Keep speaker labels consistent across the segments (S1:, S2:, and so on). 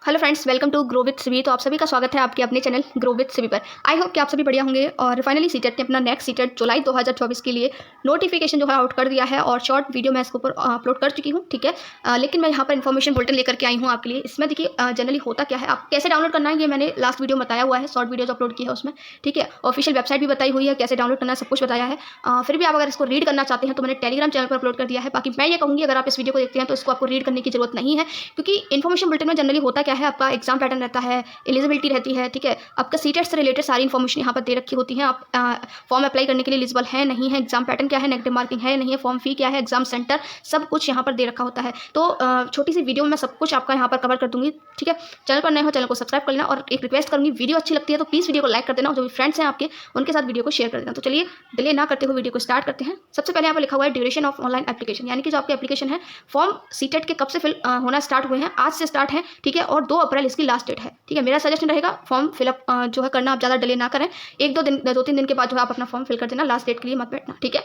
S1: Hello friends, welcome to grow with CV. तो आप सभी का स्वागत है आपके अपने चैनल ग्रो विथ सिवी पर। आई होप कि आप सभी बढ़िया होंगे। और फाइनली सीटेट ने अपना नेक्स्ट सीटेट जुलाई 2024 के लिए नोटिफिकेशन जो है आउट कर दिया है और शॉर्ट वीडियो मैं इसके ऊपर अपलोड कर चुकी हूँ, ठीक है। लेकिन मैं यहाँ पर इन्फॉर्मेशन बुलेटिन लेकर के आई हूँ आपके लिए। इसमें देखिए जनरली होता क्या है, आप कैसे डाउनलोड करना है ये मैंने लास्ट वीडियो बताया हुआ है, शॉर्ट वीडियो जो अपलोड की है उसमें, ठीक है। ऑफिशियल वेबसाइट भी बताई हुई है, कैसे डाउनलोड करना है सब कुछ बताया है। फिर भी आप अगर इसको रीड करना चाहते हैं तो मैंने टेलीग्राम चैनल पर अपलोड कर दिया है। बाकी मैं ये कहूँगी अगर आप इस वीडियो को देखते हैं तो इसको आपको रीड करने की जरूरत नहीं है, क्योंकि इन्फॉर्मेशन बुलेटिन में जनरली होता क्या है, आपका एग्जाम पैटर्न रहता है, एलिजिबिलिटी रहती है, ठीक है। आपका सीटेट से रिलेटेड सारी इन्फॉर्मेशन यहाँ पर दे रखी होती है। आप फॉर्म अप्लाई करने के लिए एलिजिबल है नहीं है, एग्जाम पैटर्न क्या है, नेगेटिव मार्किंग है नहीं है, फॉर्म फी क्या है, एग्जाम सेंटर, सब कुछ यहाँ पर दे रखा होता है। तो छोटी सी वीडियो में मैं सब कुछ आपका यहाँ पर कवर कर दूंगी, ठीक है। चैनल पर नए हो चैनल को सब्सक्राइब कर लेना, और एक रिक्वेस्ट करूँगी, वीडियो अच्छी लगती है तो प्लीज़ वीडियो को लाइक कर देना, और जो भी फ्रेंड्स हैं आपके उनके साथ वीडियो को शेयर कर देना। तो चलिए डिले ना करते हुए वीडियो को स्टार्ट करते हैं। सबसे पहले यहाँ पर लिखा हुआ है ड्यूरेशन ऑफ ऑनलाइन एप्लीकेशन, यानी कि जो आपके एप्लीकेशन है फॉर्म सीटेट के कब से फिल होना स्टार्ट हुए हैं, आज से स्टार्ट है, ठीक है। और 2 अप्रैल इसकी लास्ट डेट है, ठीक है। मेरा सजेशन रहेगा फॉर्म फिलअप जो है करना, आप ज़्यादा डिले ना करें। 2-3 दिन के बाद जो है आप अपना फॉर्म फिल कर देना, लास्ट डेट के लिए मत बैठना, ठीक है।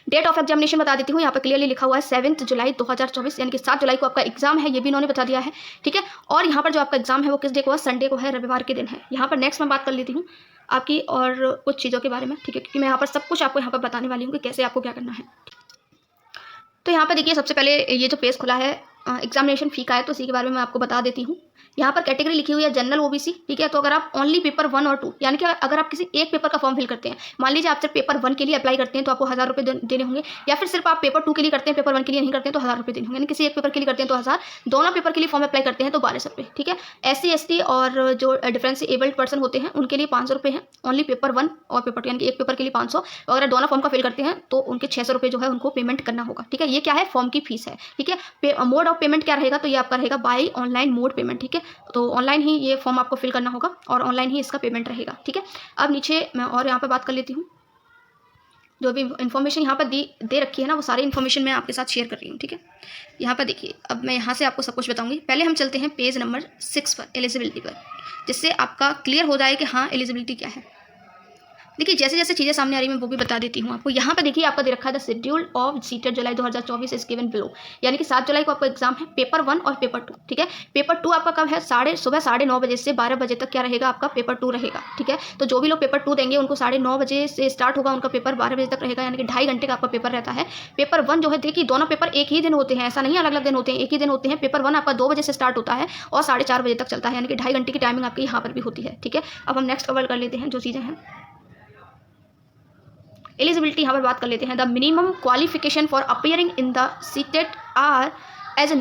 S1: डेट ऑफ एग्जामिनेशन बता देती हूँ, यहाँ पर क्लियरली लिखा हुआ है 7 जुलाई 2024, यानी कि 7 जुलाई को आपका एग्जाम है, ये भी इन्होंने बता दिया है, ठीक है। और यहाँ पर जो आपका एग्जाम है वो किस डे को है, संडे को है, रविवार के दिन है। यहाँ पर नेक्स्ट मैं बात कर लेती हूँ आपकी और कुछ चीज़ों के बारे में, ठीक है, क्योंकि मैं यहाँ पर सब कुछ आपको यहाँ पर बताने वाली हूँ कि कैसे आपको क्या करना है। तो यहाँ पर देखिए सबसे पहले ये जो पेज खुला है एग्जामिनेशन फी का है, तो इसी के बारे में मैं आपको बता देती हूँ। यहाँ पर कैटेगरी लिखी हुई है जनरल ओबीसी, ठीक है। तो अगर आप ओनली पेपर 1 और 2, यानी कि अगर आप किसी एक पेपर का फॉर्म फिल करते हैं, मान लीजिए आप सिर्फ पेपर 1 के लिए अप्लाई करते हैं तो आपको 1000 रुपये देने होंगे, या फिर सिर्फ आप पेपर 2 के लिए करते हैं, पेपर 1 के लिए नहीं करते हैं तो 1000 रुपये देने होंगे, यानी किसी एक पेपर के लिए करते हैं तो 1000, दोनों पेपर के लिए फॉर्म अप्लाई करते हैं तो 1200 रुपये, ठीक है। SC ST और जो डिफरेंशिएबल्ड पर्सन होते हैं उनके लिए 500 रुपये हैं, ओनली पेपर 1 और पेपर 2, यानी कि एक पेपर के लिए 500। अगर दोनों फॉर्म का फिल करते हैं तो उनके 600 रुपये जो है उनको पेमेंट करना होगा, ठीक है। ये क्या है, फॉर्म की फीस है, ठीक है। मोड ऑफ पेमेंट क्या रहेगा, तो ये आपका रहेगा बाय ऑनलाइन मोड पेमेंट, ठीक है। तो ऑनलाइन ही ये फॉर्म आपको फिल करना होगा और ऑनलाइन ही इसका पेमेंट रहेगा, ठीक है। अब नीचे मैं और यहाँ पर बात कर लेती हूँ, जो भी इन्फॉर्मेशन यहाँ पर दे रखी है ना, वो सारी इन्फॉर्मेशन मैं आपके साथ शेयर कर रही हूँ, ठीक है। यहाँ पर देखिए, अब मैं यहाँ से आपको सब कुछ बताऊँगी। पहले हम चलते हैं पेज नंबर 6 पर, एलिजिबिलिटी पर, जिससे आपका क्लियर हो जाए कि हाँ एलिजिबिलिटी क्या है। देखिए जैसे जैसे चीज़ें सामने आ रही है मैं वो भी बता देती हूँ आपको। यहाँ पर देखिए आपका दे रखा है the schedule of CTET July 2024 is given below, यानी कि 7 जुलाई को आपका एग्जाम है, पेपर 1 और पेपर 2, ठीक है। पेपर 2 आपका कब है, सुबह 9:30 बजे से 12 बजे तक क्या रहेगा, आपका पेपर 2 रहेगा, ठीक है। तो जो भी लोग पेपर 2 देंगे उनको 9:30 बजे से स्टार्ट होगा, उनका पेपर 12 बजे तक रहेगा, यानी कि 2.5 घंटे का आपका पेपर रहता है। पेपर 1 जो है, देखिए दोनों पेपर एक ही दिन होते हैं, ऐसा नहीं अलग अलग दिन होते हैं, एक ही दिन होते हैं। पेपर 1 आपका 2 बजे से स्टार्ट होता है और 4:30 बजे तक चलता है, यानी कि 2.5 घंटे की टाइमिंग आपकी यहाँ पर भी होती है, ठीक है। अब हम नेक्स्ट कवर कर लेते हैं जो चीज़ें हैं। एलिजिबिलिटी यहाँ पर बात कर लेते हैं। The minimum qualification for appearing in the CTET are as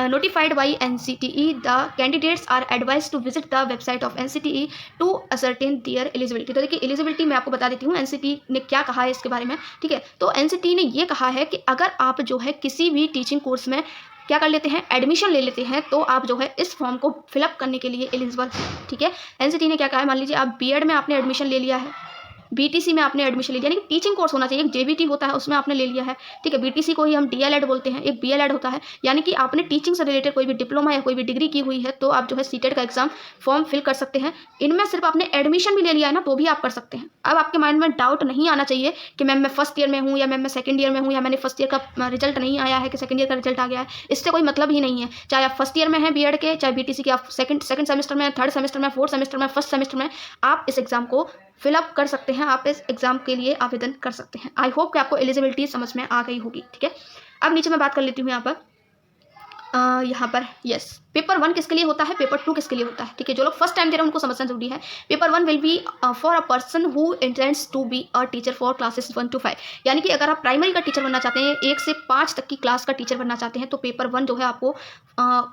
S1: notified by NCTE. The candidates are advised to visit the website of NCTE to ascertain their eligibility. तो देखिए एलिजिबिलिटी मैं आपको बता देती हूँ, NCTE ने क्या कहा है इसके बारे में, ठीक है। तो NCTE ने ये कहा है कि अगर आप जो है किसी भी टीचिंग कोर्स में क्या कर लेते हैं, एडमिशन ले लेते हैं, तो आप जो है इस फॉर्म को फिलअप करने के लिए एलिजिबल हैं, ठीक है। NCTE ने क्या कहा है, मान लीजिए आप BEd में आपने एडमिशन ले लिया है, BTC में आपने एडमिशन ले लिया, यानी कि टीचिंग कोर्स होना चाहिए, एक JBT होता है उसमें आपने ले लिया है, ठीक है। BTC को ही हम DLED बोलते हैं, एक BLED होता है, यानी कि आपने टीचिंग से रिलेटेड कोई भी डिप्लोमा या कोई भी डिग्री की हुई है तो आप जो है सीटेट का एग्जाम फॉर्म फिल कर सकते हैं। इनमें सिर्फ आपने एडमिशन भी ले लिया है ना तो भी आप कर सकते हैं। अब आपके माइंड में डाउट नहीं आना चाहिए कि मैम मैं फर्स्ट ईयर में हूँ या मैम मैं सेकंड ईयर में हूँ या मैंने फर्स्ट ईयर का रिजल्ट नहीं आया है कि सेकंड ईयर का रिजल्ट आ गया है, इससे कोई मतलब ही नहीं है। चाहे आप फर्स्ट ईयर में हैं BEd के, चाहे BTC के आप सेकंड सेमेस्टर में, थर्ड सेमेस्टर में, फोर्थ सेमेस्टर में, फर्स्ट सेमेस्टर में, आप इस एग्जाम को फिलअप कर सकते हैं, आप इस एग्जाम के लिए आवेदन कर सकते हैं। आई होप कि आपको एलिजिबिलिटी समझ में आ गई होगी, ठीक है। अब नीचे मैं बात कर लेती हूँ यहाँ पर यस, पेपर 1 किसके लिए होता है, पेपर 2 किसके लिए होता है, ठीक है। जो लोग फर्स्ट टाइम दे रहे हैं उनको समझना जरूरी है। Paper 1 will be for a person who intends to be a teacher for classes 1 to 5, यानी कि अगर आप प्राइमरी का टीचर बनना चाहते हैं, 1 से 5 तक की क्लास का टीचर बनना चाहते हैं, तो पेपर 1 जो है आपको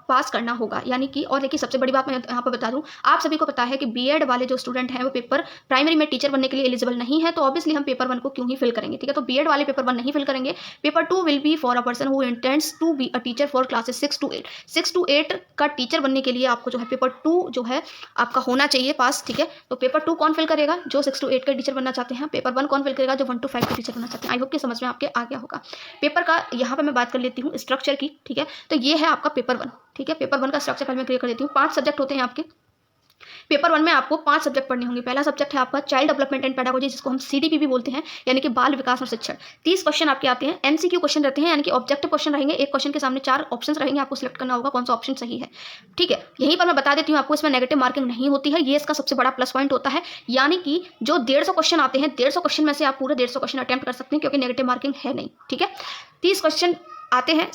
S1: पास करना होगा, यानी कि। और देखिए सबसे बड़ी बात मैं यहाँ पर बता दूँ, आप सभी को पता है कि BEd वाले जो स्टूडेंट हैं वो पेपर प्राइमरी में टीचर बनने के लिए एलिजिबल नहीं है, तो ऑब्वियसली हम पेपर 1 को क्यों ही फिल करेंगे, ठीक है। तो BEd वाले पेपर 1 नहीं फिल करेंगे। Paper 2 will be for a person who intends to be a teacher for classes 6 to 8 का टीचर बनने के लिए आपको जो है पेपर 2 जो है आपका होना चाहिए पास, ठीक है। तो पेपर 2 कौन फिल करेगा, जो 6 to 8 का टीचर बनना चाहते हैं। पेपर 1 कौन फिल करेगा, जो 1 to 5 का टीचर बनना चाहते हैं। आई होप कि समझ में आपके आ गया होगा। पेपर का यहाँ पर मैं बात कर लेती हूँ स्ट्रक्चर की, ठीक है। तो ये है आपका पेपर 1, ठीक है। पेपर 1 का स्ट्रक्चर पहले मैं क्लियर कर देती हूँ। 5 सब्जेक्ट होते हैं आपके, पेपर 1 में आपको 5 सब्जेक्ट पढ़ने होंगे। पहला सब्जेक्ट है आपका चाइल्ड डेवलपमेंट एंड पेडागोजी, जिसको हम सीडीपी भी बोलते हैं, यानी कि बाल विकास और शिक्षण। 30 क्वेश्चन आपके आते हैं, एमसीक्यू क्वेश्चन रहते हैं, यानी कि ऑब्जेक्टिव क्वेश्चन रहेंगे। एक क्वेश्चन के सामने 4 ऑप्शंस रहेंगे, आपको सिलेक्ट करना होगा कौन सा ऑप्शन सही है। ठीक है, यहीं पर मैं बता देती हूँ आपको, इसमें नेगेटिव मार्किंग नहीं होती है, ये इसका सबसे बड़ा प्लस पॉइंट होता है। यानी कि जो 150 क्वेश्चन आते हैं, 150 क्वेश्चन में से आप पूरे 150 क्वेश्चन अटेम्प्ट कर सकते हैं, क्योंकि नेगेटिव मार्किंग है नहीं। ठीक है, 30 क्वेश्चन आते हैं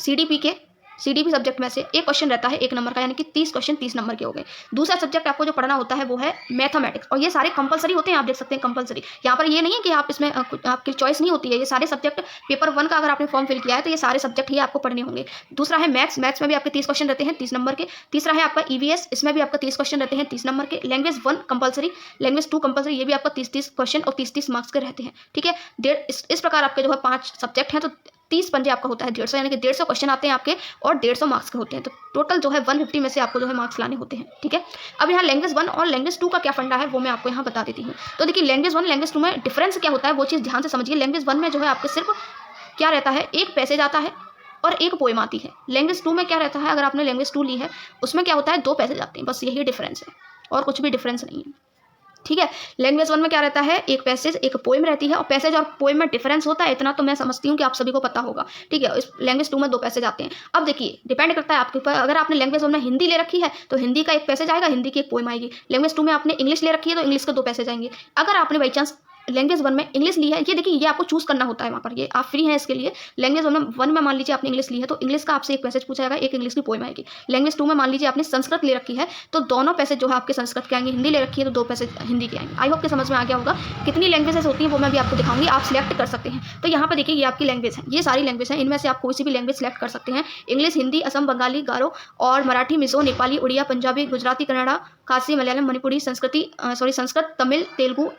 S1: सीडीपी सब्जेक्ट में से एक क्वेश्चन रहता है 1 नंबर का, यानी कि 30 क्वेश्चन 30 नंबर के हो गए। दूसरा सब्जेक्ट आपको जो पढ़ना होता है वो है मैथमेटिक्स, और ये सारे कंपलसरी होते हैं, आप देख सकते हैं कंपलसरी। यहाँ पर ये नहीं है कि आप इसमें आपकी चॉइस नहीं होती है, ये सारे सब्जेक्ट पेपर 1 का अगर आपने फॉर्म फिल किया है तो ये सारे सब्जेक्ट ही आपको पढ़ने होंगे। दूसरा है मैथ्स में भी आपके 30 क्वेश्चन रहते हैं 30 नंबर के। तीसरा है आपका ईवीएस, इसमें भी आपका 30 क्वेश्चन रहते हैं 30 नंबर के। लैंग्वेज 1 कंपलसरी, लैंग्वेज 2 कंपलसरी, ये भी आपका 30 क्वेश्चन और 30 मार्क्स के रहते हैं। ठीक है, इस प्रकार आपके जो है 5 सब्जेक्ट हैं, तो 30 पंजे आपका होता है 150, यानी कि 150 क्वेश्चन आते हैं आपके और 150 मार्क्स के होते हैं। तो टोटल जो है 150 में से आपको जो है मार्क्स लाने होते हैं। ठीक है, अब यहाँ लैंग्वेज 1 और लैंग्वेज 2 का क्या फंडा है वो मैं आपको यहाँ बता देती हूँ। तो देखिए लैंग्वेज 1 लैंग्वेज 2 में डिफरेंस क्या होता है वो चीज़ ध्यान से समझिए। लैंग्वेज 1 में जो है आपके सिर्फ क्या रहता है, एक पैसेज आता है और एक पोएम आती है। लैंग्वेज 2 में क्या रहता है, अगर आपने लैंग्वेज 2 ली है उसमें क्या होता है, 2 पैसेज आते हैं, बस यही डिफरेंस है और कुछ भी डिफरेंस नहीं है। ठीक है, लैंग्वेज 1 में क्या रहता है, एक पैसेज एक पोएम रहती है, और पैसेज और पोएम में डिफरेंस होता है, इतना तो मैं समझती हूँ कि आप सभी को पता होगा। ठीक है, इस लैंग्वेज 2 में 2 पैसेज आते हैं। अब देखिए डिपेंड करता है आपके ऊपर, अगर आपने लैंग्वेज 1 में हिंदी ले रखी है तो हिंदी का एक पैसेज आएगा, हिंदी की एक पोएम आएगी। लैंग्वेज 2 में आपने इंग्लिश ले रखी है तो इंग्लिश के 2 पैसेज आएंगे। अगर आपने बाई चांस लैंग्वेज 1 में इंग्लिश ली है, ये देखिए ये आपको चूज करना होता है वहाँ पर, ये आप फ्री हैं इसके लिए। लैंग्वेज 1 में मान लीजिए आपने इंग्लिश ली है तो इंग्लिश का आपसे एक पैसेज पूछा जाएगा, एक इंग्लिश की पोएम आएगी। लैंग्वेज 2 में मान लीजिए आपने संस्कृत ले रखी है तो दोनों पैसेज जो है आपके संस्कृत के आएंगे, हिंदी ले रखी है तो 2 पैसेज हिंदी के आएंगे। आई होप कि समझ में आ गया होगा। कितनी लैंग्वेजेस होती हैं वो मैं भी आपको दिखाऊंगी, आप सिलेक्ट कर सकते हैं। तो यहाँ पर देखिए ये आपकी लैंग्वेज है, ये सारी लैंग्वेज है, इनमें से आप कोई सी भी लैंग्वेज सेलेक्ट कर सकते हैं। इंग्लिश, हिंदी, असम, बंगाली, गारो और मराठी, मिजो, नेपाली, उड़िया, पंजाबी, गुजराती, कन्नड़ा, खासी, मलयालम, मणिपुरी, संस्कृत, तमिल, तेलुगु,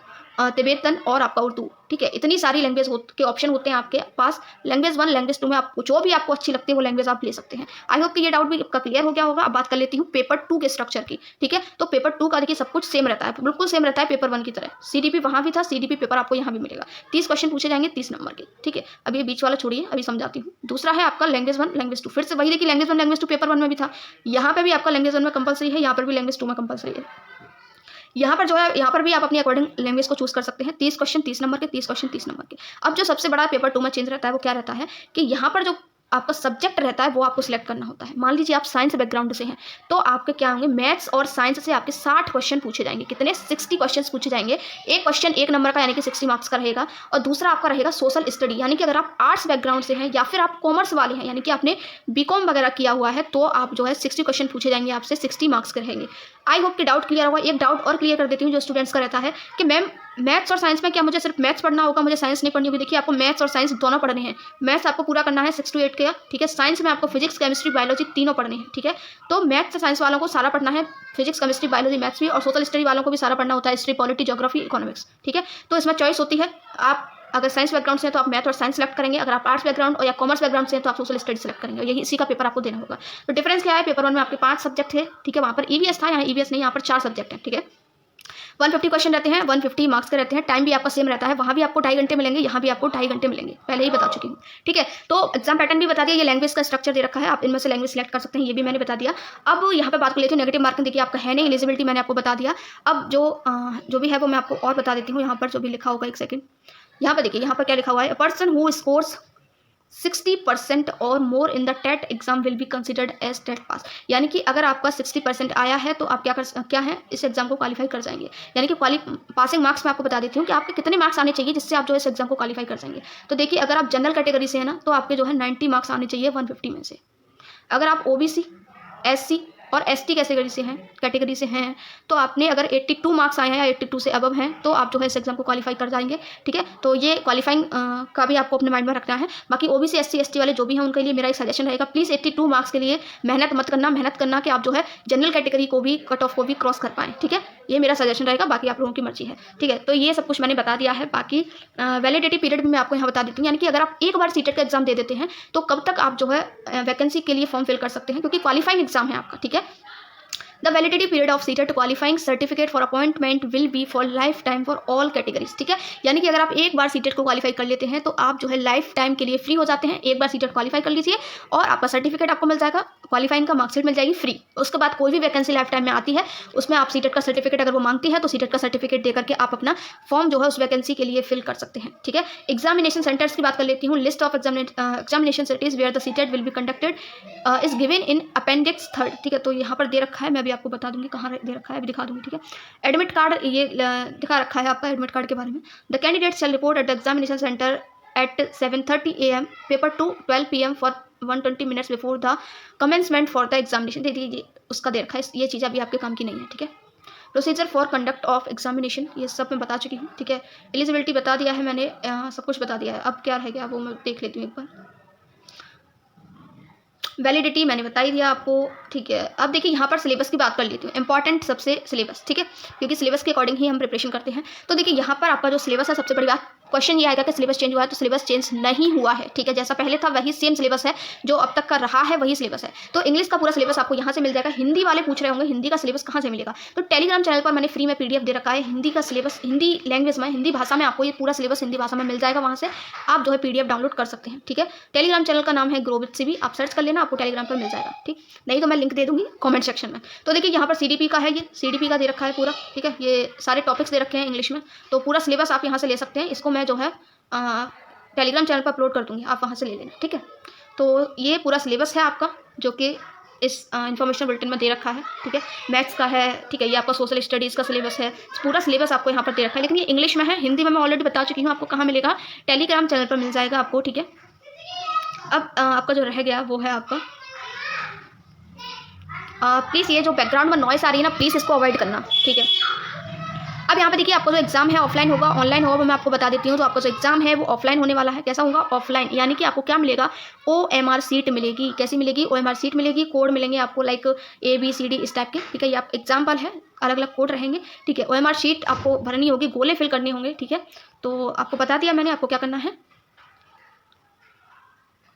S1: तिब्बतन और आपका उर्दू। ठीक है, इतनी सारी लैंग्वेज के ऑप्शन होते हैं आपके पास। लैंग्वेज 1 लैंग्वेज 2 में आपको जो भी आपको अच्छी लगती है वो लैंग्वेज आप ले सकते हैं। आई होप कि ये डाउट भी आपका क्लियर हो गया होगा। अब बात कर लेती हूँ पेपर 2 के स्ट्रक्चर की। ठीक है, तो पेपर 2 का देखिए सब कुछ सेम रहता है, बिल्कुल सेम रहता है पेपर 1 की तरह। सीडीपी वहाँ भी था, सीडीपी पेपर आपको यहाँ भी मिलेगा। 30 क्वेश्चन पूछे जाएंगे 30 नंबर के। ठीक है, अब ये बीच वाला छोड़िए, अभी समझाती हूँ। दूसरा है आपका लैंग्वेज 1 लैंग्वेज 2, फिर से वही देखिए लैंग्वेज 1 लैंग्वेज 2 पेपर 1 में भी था, यहाँ पे भी आपका लैंग्वेज 1 में कंपलसरी है, यहाँ पर भी लैंग्वेज 2 में कंपलसरी है। यहाँ पर जो है यहाँ पर भी आप अपनी अकॉर्डिंग लैंग्वेज को चूज कर सकते हैं। 30 क्वेश्चन 30 नंबर के, 30 क्वेश्चन 30 नंबर के। अब जो सबसे बड़ा पेपर 2 में चेंज रहता है वो क्या रहता है कि यहाँ पर जो आपका सब्जेक्ट रहता है वो आपको सिलेक्ट करना होता है। मान लीजिए आप साइंस बैकग्राउंड से हैं तो आपके क्या होंगे, मैथ्स और साइंस से आपके 60 क्वेश्चन पूछे जाएंगे। कितने, 60 क्वेश्चन पूछे जाएंगे। एक क्वेश्चन 1 नंबर का यानी कि 60 मार्क्स का रहेगा, और दूसरा आपका रहेगा सोशल स्टडी, यानी कि अगर आप आर्ट्स बैकग्राउंड से हैं या फिर आप कॉमर्स वाले हैं, यानी कि आपने बीकॉम वगैरह किया हुआ है, तो आप जो है 60 क्वेश्चन पूछे जाएंगे आपसे, 60 मार्क्स के रहेंगे। आई होप कि डाउट क्लियर होगा। एक डाउट और क्लियर कर देती हूँ जो स्टूडेंट्स का रहता है कि मैम मैथ्स और साइंस में क्या मुझे सिर्फ मैथ्स पढ़ना होगा, मुझे साइंस नहीं पढ़नी होगी। देखिए आपको मैथ्स और साइंस दोनों पढ़ने हैं। मैथ्स आपको पूरा करना है 6 to 8 का। ठीक है, साइंस में आपको फिजिक्स, केमिस्ट्री, बायोलॉजी तीनों पढ़ने हैं। ठीक है, तो मैथ्स साइंस वालों को सारा पढ़ना है, फिजिक्स, केमिस्ट्री, बायोलॉजी, मैथ्स भी, और सोशल स्टडी वालों को भी सारा पढ़ना होता है, हिस्ट्री, पॉलिटी, ज्योग्राफी, इकोनॉमिक्स। ठीक है, तो इसमें चॉइस होती है। आप अगर साइंस बैकग्राउंड से हैं तो आप मैथ और साइंस सेलेक्ट करेंगे, अगर आप आर्ट्स बैकग्राउंड और या कॉमर्स बैकग्राउंड से हैं तो आप सोशल स्टडी सेलेक्ट करेंगे, यही इसी का पेपर आपको देना होगा। तो डिफरेंस क्या है, पेपर 1 में आपके 5 सब्जेक्ट थे। ठीक है, वहाँ पर ईवीएस था, यहाँ ईवीएस नहीं, यहाँ पर 4 सब्जेक्ट हैं। ठीक है, 150 क्वेश्चन रहते हैं, 150 मार्क्स के रहते हैं। टाइम भी आपका सेम रहता है, वहाँ भी आपको 2.5 घंटे मिलेंगे, यहाँ भी आपको 2.5 घंटे मिलेंगे, पहले ही बता चुकी हूँ। ठीक है, तो एग्जाम पैटर्न भी बता दिया, ये लैंग्वेज का स्ट्रक्चर दे रखा है, आप इनमें से लैंग्वेज सेलेक्ट कर सकते हैं, ये भी मैंने बता दिया। अब यहाँ पे बात कर लेती हूँ नेगेटिव मार्किंग। देखिए आपका है नहीं, एलिजिबिलिटी मैंने आपको बता दिया। अब जो भी है वो मैं आपको और बता देती हूँ। यहाँ पर जो भी लिखा होगा, एक सेकेंड, यहाँ पर देखिए, यहाँ पर क्या लिखा हुआ है, पर्सन हु स्कोर्स 60% और more in the TET exam will be considered as TET pass. यानी कि अगर आपका 60% आया है तो आप क्या है, इस एग्जाम को क्वालिफाई कर जाएंगे। यानी कि पासिंग मार्क्स मैं आपको बता देती हूँ कि आपके कितने मार्क्स आने चाहिए जिससे आप जो इस एग्जाम को क्वालिफाई कर जाएंगे। तो देखिए अगर आप जनरल कैटेगरी से है ना तो आपके जो है 90 मार्क्स आने चाहिए 150 में से। अगर आप ओबीसी, एससी और एसटी कैटेगरी से हैं तो आपने अगर 82 मार्क्स आए हैं या 82 से अबव हैं तो आप जो है इस एग्जाम को क्वालिफाई कर जाएंगे। ठीक है, तो ये क्वालिफाइंग का भी आपको अपने माइंड में रखना है। बाकी ओबीसी, एससी, एसटी वाले जो भी हैं उनके लिए मेरा एक सजेशन रहेगा, प्लीज़ 82 मार्क्स के लिए मेहनत मत करना, मेहनत करना कि आप जो है जनरल कैटेगरी को भी, कट ऑफ को भी क्रॉस कर पाएँ। ठीक है, ये मेरा सजेशन रहेगा, बाकी आप लोगों की मर्जी है। ठीक है, तो ये सब कुछ मैंने बता दिया है। बाकी वैलिडिटी पीरियड भी मैं आपको यहाँ बता देती हूँ, यानी कि अगर आप एक बार सीटेट का एग्जाम दे देते हैं तो कब तक आप जो है वैकेंसी के लिए फॉर्म फिल कर सकते हैं, क्योंकि क्वालिफाइंग एग्जाम है आपका। ठीक है, the validity period of CTET qualifying certificate for appointment will be for life time for all categories, ठीक है। यानी कि अगर आप एक बार सीटेट को क्वालिफाई कर लेते हैं तो आप जो है लाइफ टाइम के लिए फ्री हो जाते हैं। एक बार सीटेट क्वालिफाई कर लीजिए और आपका सर्टिफिकेट आपको मिल जाएगा, क्वालिफाइंग का मार्कशीट मिल जाएगी फ्री। उसके बाद कोई भी वैकेंसी लाइफ टाइम में आती है उसमें आप सीटेट का सर्टिफिकेट अगर वो मांगती है तो सीटेट का सर्टिफिकेट देकर के आप अपना फॉर्म जो है उस वैकेंसी के लिए फिल कर सकते हैं, ठीक है। एग्जामिनेशन सेंटर्स की बात कर लेती हूँ। List of examination cities where the CTET will be conducted is given in appendix 3, ठीक है। तो यहाँ पर दे रखा है, मैं अभी आपको बता दूंगी कहाँ दे रखा है, अभी दिखा दूंगी, ठीक है। एडमिट कार्ड ये दिखा रखा है आपका एडमिट कार्ड के बारे में। The candidate shell report at the examination centre at 7:30 AM, paper 2 12 PM for 120 minutes before the commencement for the examination. देखिए उसका दे रखा है, ये चीज़ अभी आपके काम की नहीं है, ठीक है। Procedure for conduct of examination ये सब मैं बता चुकी हूँ, ठीक है। एलिजिबिलिटी बता दिया है मैंने, सब कुछ बता दिया है। अब क्या रह गया वो मैं देख लेती हूँ एक बार। वैलिडिटी मैंने बता ही दिया आपको, ठीक है। अब देखिए यहाँ पर सिलेबस की बात कर लेती हूँ, इंपॉर्टेंट सबसे सिलेबस, ठीक है, क्योंकि सिलेबस के अकॉर्डिंग ही हम प्रिपरेशन करते हैं। तो देखिए यहाँ पर आपका जो सिलेबस है, सबसे बड़ी बात क्वेश्चन ये आएगा कि सिलेबस चेंज हुआ है, तो सिलेबस चेंज नहीं हुआ है, ठीक है। जैसा पहले था वही सेम सिलेबस है, जो अब तक का रहा है वही सिलेबस है। तो इंग्लिश का पूरा सिलेबस आपको यहाँ से मिल जाएगा। हिंदी वाले पूछ रहे होंगे हिंदी का सिलेबस कहाँ से मिलेगा, तो टेलीग्राम चैनल पर मैंने फ्री में PDF दे रखा है हिंदी का सिलेबस, हिंदी लैंग्वेज में, हिंदी भाषा में आपको ये पूरा सिलेबस हिंदी भाषा में मिल जाएगा। वहाँ से आप जो है PDF डाउनलोड कर सकते हैं, ठीक है। टेलीग्राम चैनल का नाम है ग्रो विद सीबी, आप सर्च कर लेना, आपको टेलीग्राम पर मिल जाएगा, ठीक। नहीं तो मैं लिंक दे दूंगी कमेंट सेक्शन में। तो देखिए यहाँ पर CDP का है, ये CDP का दे रखा है पूरा, ठीक है। ये सारे टॉपिक्स दे रखे हैं इंग्लिश में, तो पूरा सिलेबस आप यहाँ से ले सकते हैं। इसको मैं जो है टेलीग्राम चैनल पर अपलोड कर दूंगी, आप वहाँ से ले लेना, ठीक है। तो ये पूरा सिलेबस है आपका जो कि इस इन्फॉर्मेशन बुलेटिन में दे रखा है, ठीक है। मैथ्स का है, ठीक है। ये आपका सोशल स्टडीज़ का सिलेबस है, पूरा सिलेबस आपको यहाँ पर दे रखा है, लेकिन ये इंग्लिश में है। हिंदी में मैं ऑलरेडी बता चुकी हूँ आपको कहाँ मिलेगा, टेलीग्राम चैनल पर मिल जाएगा आपको, ठीक है। अब आपका जो रह गया वो है आपका प्लीज़ ये जो बैकग्राउंड में नॉइस आ रही है ना, प्लीज़ इसको अवॉइड करना, ठीक है। अब यहाँ पे देखिए आपका जो एग्जाम है ऑफलाइन होगा ऑनलाइन होगा, मैं आपको बता देती हूँ। तो आपका जो एग्जाम है वो ऑफलाइन होने वाला है। कैसा होगा? ऑफलाइन, यानी कि आपको क्या मिलेगा, OMR सीट मिलेगी। कैसी मिलेगी? OMR सीट मिलेगी। कोड मिलेंगे आपको लाइक ABCD इस टाइप के, ठीक है। ये आप एग्जाम्पल है, अलग अलग कोड रहेंगे, ठीक है। OMR शीट आपको भरनी होगी, गोले फिल करने होंगे, ठीक है। तो आपको बता दिया मैंने आपको क्या करना है।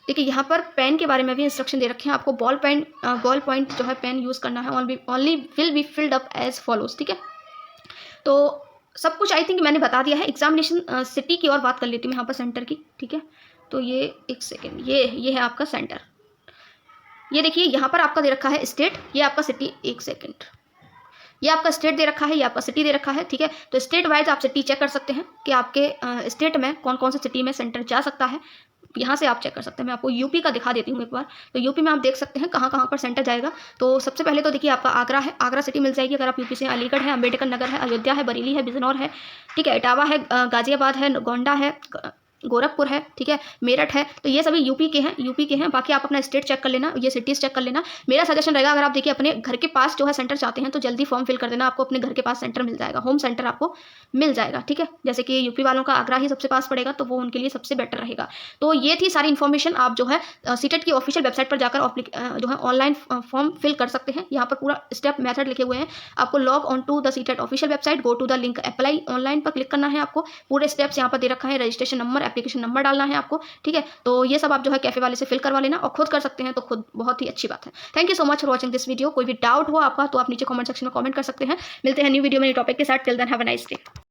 S1: देखिए यहाँ पर पेन के बारे में भी इंस्ट्रक्शन दे रखे हैं आपको। बॉल पॉइंट जो है पेन यूज़ करना है, only will be filled up as follows, ठीक है। तो सब कुछ आई थिंक मैंने बता दिया है। एग्जामिनेशन सिटी की और बात कर लेती हूँ यहाँ पर सेंटर की, ठीक है। तो ये एक सेकेंड, ये है आपका सेंटर। ये देखिए यहाँ पर आपका दे रखा है स्टेट, ये आपका सिटी। एक सेकेंड, ये आपका स्टेट दे रखा है, ये आपका सिटी दे रखा है, ठीक है। तो स्टेट वाइज आप सिटी चेक कर सकते हैं कि आपके स्टेट में कौन कौन से सिटी में सेंटर जा सकता है। यहाँ से आप चेक कर सकते हैं। मैं आपको यूपी का दिखा देती हूँ एक बार। तो यूपी में आप देख सकते हैं कहाँ कहाँ पर सेंटर जाएगा। तो सबसे पहले तो देखिए आपका आगरा है, आगरा सिटी मिल जाएगी अगर आप यूपी से। अलीगढ़ है, अम्बेडकर नगर है, अयोध्या है, बरेली है, बिजनौर है, ठीक है। इटावा है, गाजियाबाद है, गोंडा है, गोरखपुर है, ठीक है, मेरठ है। तो ये सभी यूपी के हैं। बाकी आप अपना स्टेट चेक कर लेना, ये सिटीज़ चेक कर लेना। मेरा सजेशन रहेगा अगर आप देखिए अपने घर के पास जो है सेंटर चाहते हैं तो जल्दी फॉर्म फिल कर देना, आपको अपने घर के पास सेंटर मिल जाएगा, होम सेंटर आपको मिल जाएगा, ठीक है। जैसे कि यूपी वालों का आगरा ही सबसे पास पड़ेगा तो वो उनके लिए सबसे बेटर रहेगा। तो ये थी सारी इन्फॉर्मेशन। आप जो है सीटेट की ऑफिशियल वेबसाइट पर जाकर जो है ऑनलाइन फॉर्म फिल कर सकते हैं। यहाँ पर पूरा स्टेप मेथड लिखे हुए हैं। आपको log on to the CTET official website, go to the link apply online पर क्लिक करना है। आपको पूरे स्टेप्स यहाँ पर दे रखा है, रजिस्ट्रेशन नंबर, एप्लीकेशन नंबर डालना है आपको, ठीक है। तो ये सब आप जो है कैफे वाले से फिल करवा लेना और खुद कर सकते हैं, तो खुद बहुत ही अच्छी बात है। Thank you so much for watching this video. कोई भी डाउट हो आपका तो आप नीचे कमेंट सेक्शन में कमेंट कर सकते हैं। मिलते हैं न्यू वीडियो में न्यू टॉपिक के साथ। Till then have a nice day.